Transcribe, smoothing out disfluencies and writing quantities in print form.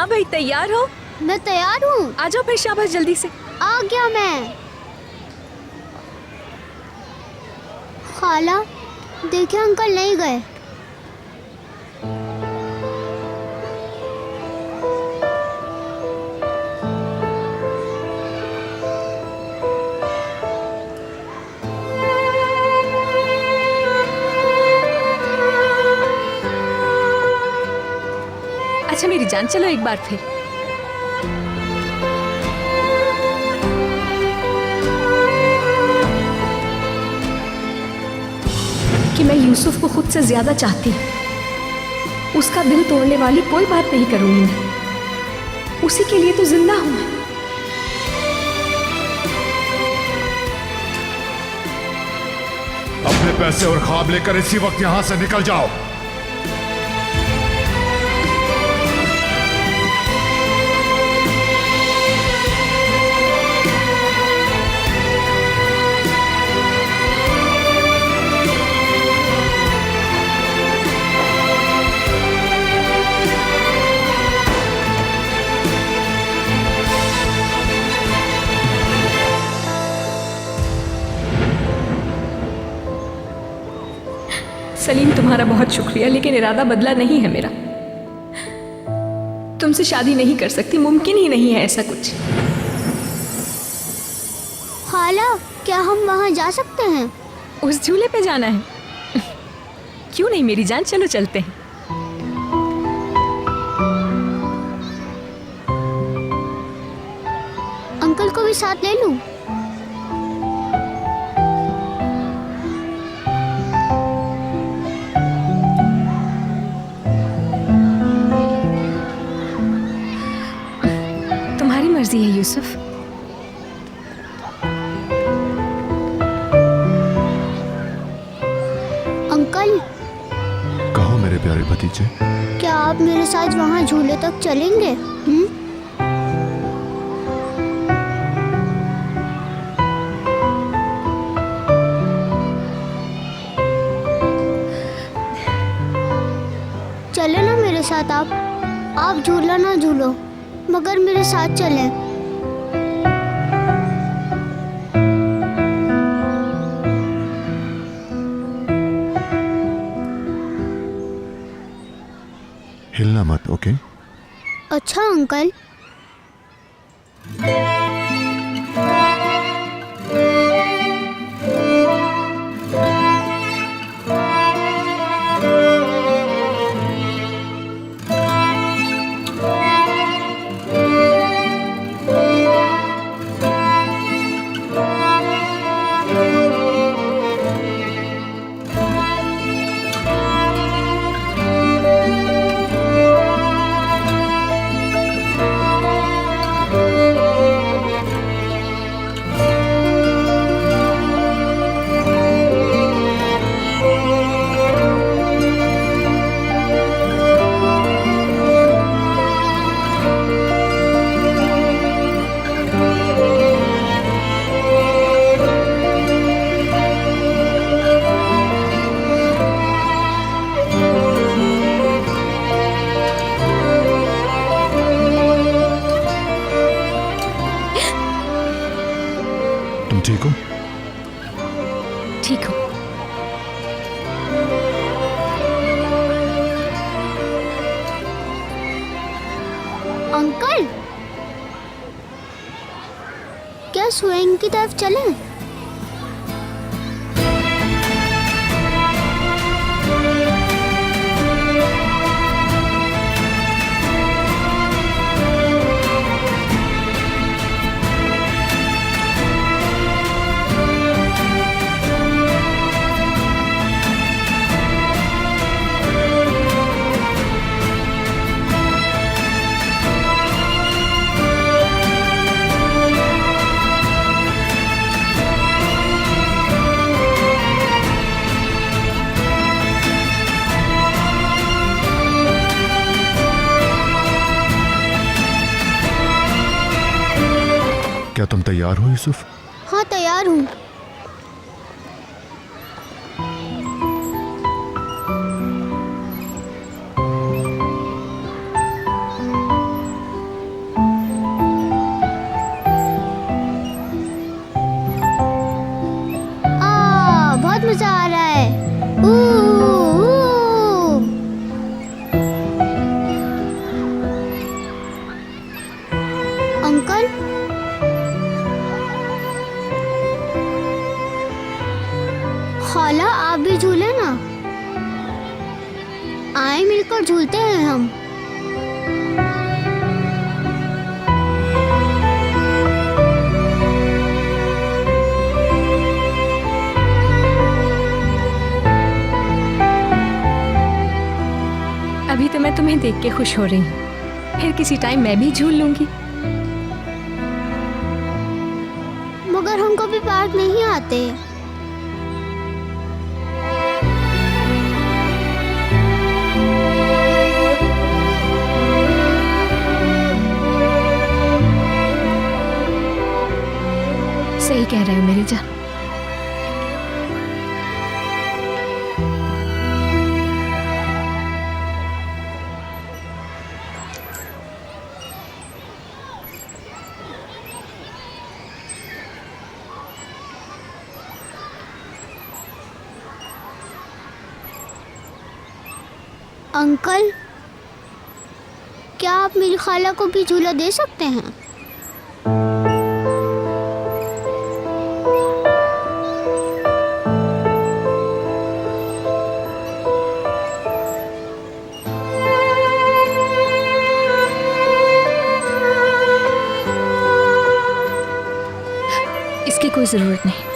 हाँ भाई, तैयार हो? मैं तैयार हूँ। आ जाओ फिर, शाबाश, जल्दी से। आ गया मैं। खाला, देखिए अंकल नहीं गए। अच्छा मेरी जान, चलो एक बार फिर। कि मैं यूसुफ को खुद से ज्यादा चाहती हूँ। उसका दिल तोड़ने वाली कोई बात नहीं करूंगी मैं। उसी के लिए तो जिंदा हूं मैं। अपने पैसे और ख्वाब लेकर इसी वक्त यहां से निकल जाओ। सलीम, तुम्हारा बहुत शुक्रिया, लेकिन इरादा बदला नहीं है मेरा। तुमसे शादी नहीं कर सकती, मुमकिन ही नहीं है ऐसा कुछ। खाला, क्या हम वहाँ जा सकते हैं? उस झूले पे जाना है? क्यों नहीं मेरी जान, चलो चलते हैं। अंकल को भी साथ ले लूं? तुम्हारी मर्जी है यूसुफ। अंकल, कहो मेरे प्यारे भतीजे। क्या आप मेरे साथ वहाँ झूले तक चलेंगे? चले ना मेरे साथ आप झूला ना झूलो, मगर मेरे साथ चलें। हिलना मत, ओके? अच्छा अंकल। तुम ठीक हो? ठीक हो। अंकल, क्या स्विंग की तरफ चलें? क्या तुम तैयार हो यूसुफ? हाँ, तैयार हूँ। पर झूलते हैं हम। अभी तो मैं तुम्हें देख के खुश हो रही हूँ, फिर किसी टाइम मैं भी झूल लूंगी। मगर हम कभी पार्क नहीं आते। सही कह रहे हो मेरी जान। अंकल, क्या आप मेरी खाला को भी झूला दे सकते हैं? इसकी कोई जरूरत नहीं।